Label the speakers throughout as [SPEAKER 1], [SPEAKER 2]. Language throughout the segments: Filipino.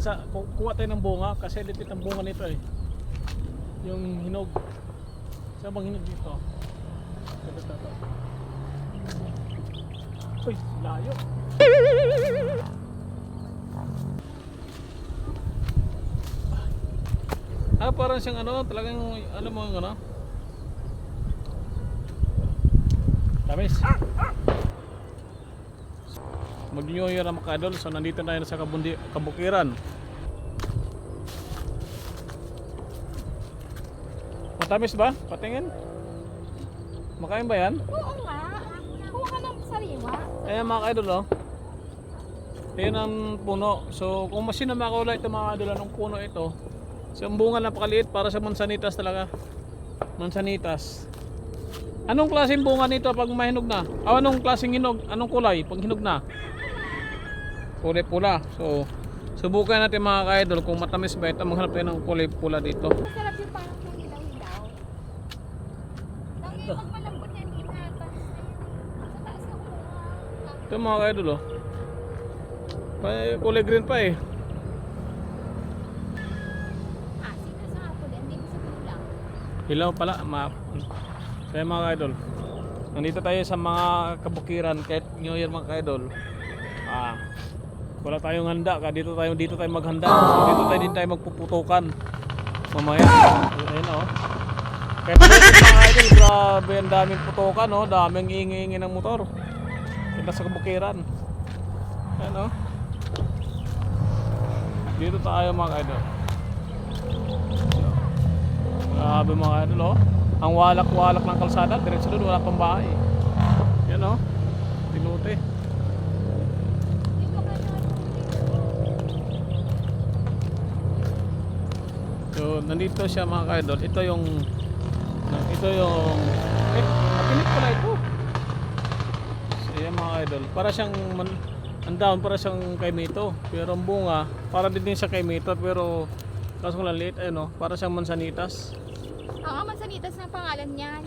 [SPEAKER 1] Kuha tayo ng bunga kasi litit ang bunga nito eh. Yung hinog. Saan bang hinog dito? Ito. Uy, layo. Parang siyang ano, talagang ano mo yung ano. Tamis. Mag-New Year na mga idol. So nandito tayo sa Kabukiran. Matamis ba? Patingin. Makain ba yan?
[SPEAKER 2] Oo nga. Kuha ka ng sariwa.
[SPEAKER 1] Ayan mga idol oh. Ayan ang puno. So kung masino makaulay ito mga idol anong puno ito. So ang bunga napakaliit para sa mansanitas talaga. Mansanitas. Anong klaseng bunga nito pag mahinog na? Anong klaseng hinog? Anong kulay pag hinog na? Kulay pula. So subukan natin mga ka-idol kung matamis ba ito. Maghanap tayo ng kulay pula dito.
[SPEAKER 2] Masarap yung parang kang hilaw-hilaw. Pag malambot yan, inatas na yun. Sa taas ng bunga.
[SPEAKER 1] Ito mga ka-idol oh. Kulay green pa eh.
[SPEAKER 2] Asin na sa apple, hindi mo sa tulang.
[SPEAKER 1] Hilaw pala. Kaya mga ka-idol, nandito tayo sa mga Kabukiran kahit New Year mga ka-idol. Wala tayong handa, dito tayo maghanda. So dito tayo din tayo magpuputukan mamaya. Ayun oh. Kahit mga idol, grabe ang daming putukan oh, daming iingi-ingi ng motor. Kita sa Kabukiran. Ayun oh. Dito tayo mga idol. Grabe mga idol oh. Ang walak-walak ng kalsada, diretso doon wala pang bahay. Yan oh. Pinuti. So nandito siya mga ka-idol. Ito yung mapilit pala ito. So yan mga ka-idol. Para siyang ang down para siyang kaimito. Pero ang bunga para din siya kaimito pero kaso lang liit ano, para siyang mansanitas.
[SPEAKER 2] Mansanitas na pangalan niyan.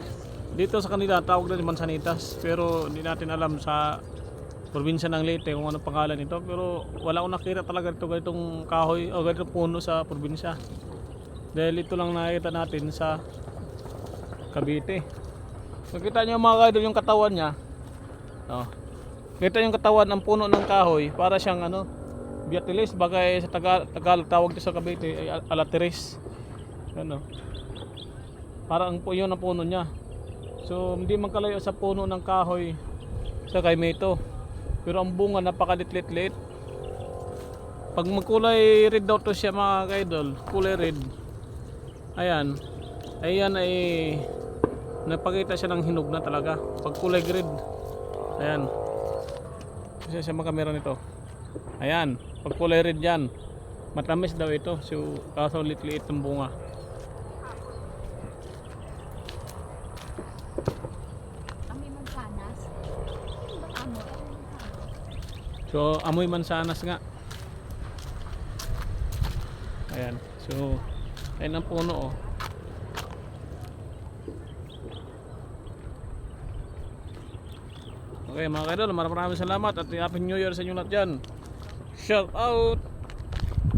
[SPEAKER 1] Dito sa kanila tawag na mansanitas pero hindi natin alam sa probinsya ng Leyte kung ano pangalan nito pero wala akong nakita talaga ito ganitong kahoy o ganitong puno sa probinsya. Dahil ito lang nakita natin sa Cavite. Makita nyo mga ka-idol yung katawan niya. Oh. Kita yung katawan ng puno ng kahoy para siyang ano, biatilis bagay sa Tagalog tawag dito sa Cavite ay alatiris. Ano? Parang yun ang puno niya. So hindi man kalayo sa puno ng kahoy sa kaimito. Pero ang bunga napakalitlit-lit. Pag magkulay red daw to siya mga ka-idol, kulay red. Ayan ay napakita siya ng hinog na talaga. Pag kulay green, ayan kasi siya makamera nito. Ayan, pag kulay red yan matamis daw ito. So kaso liit-liit ng bunga.
[SPEAKER 2] Amoy mansanas. Amoy.
[SPEAKER 1] So amoy mansanas nga. Ayan, so ayun ang puno oh. Okay mga ka-idol, maraming salamat at Happy New Year sa inyo lahat dyan. Shout out!